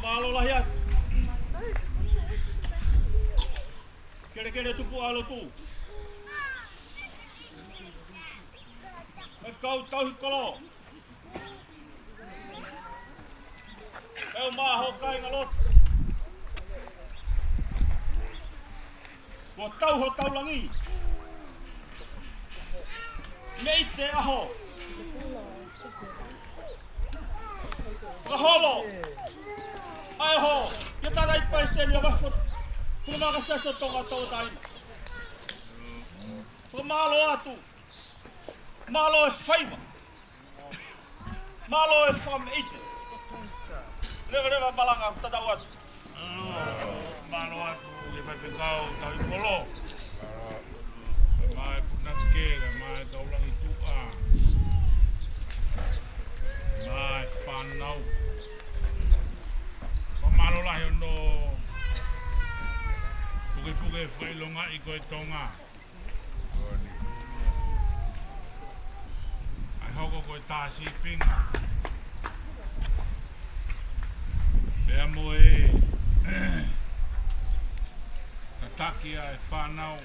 Alo lahiat. Kere tupu alo tu. Mas kau tauhi kolo. Kau maho kai ngalot. Ko tau ho tau langi. Mei te aho. Kaholo. Ai ho. Ia tarai paisen ia wafot. Kumaka seso tonga tau tain. Ko malo atu. Malo e faiva. Malo e fam eite. Leva balanga tadau atu. Malo atu e vai pekau tau i polo. Mai punakega, mai taulangi tua. Mai whanau. Pamalo lahi ono puke whailonga i koe tonga. Ai hoko koe tāsi pinga. Pea moe tatakia e whanau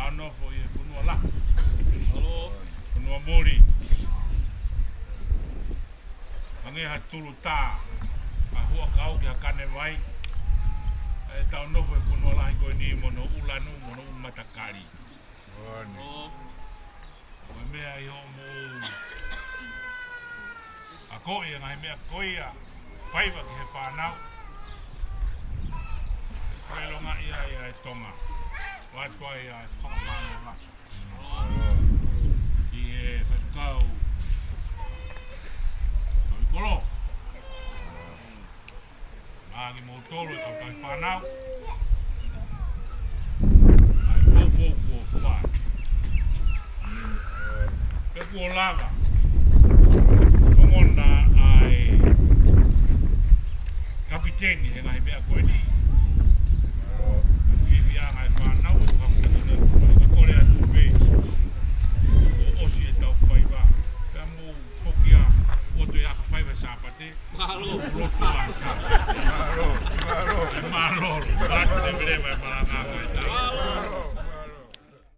anofo i e punua la. Punua mori. Angeha tulu tā. A hua kau ki hakane vai. E tau nofo e punua lahi koe ni mono ulanu, mono umatakari. Wa mea i ho mo. A koe e ngai mea koe a whaiva ki he whanau. Whailonga ia e tonga. Watua ia e whakamano la. I e whakau. Toi kolo. Maangi mō toro e tau tai whanau. Ai pōpōpō whai. Peku o lava. Kongona ai kapiteni he ngai mea koe ni. Kiwi a ngai whanau e whakamano. Kore atu.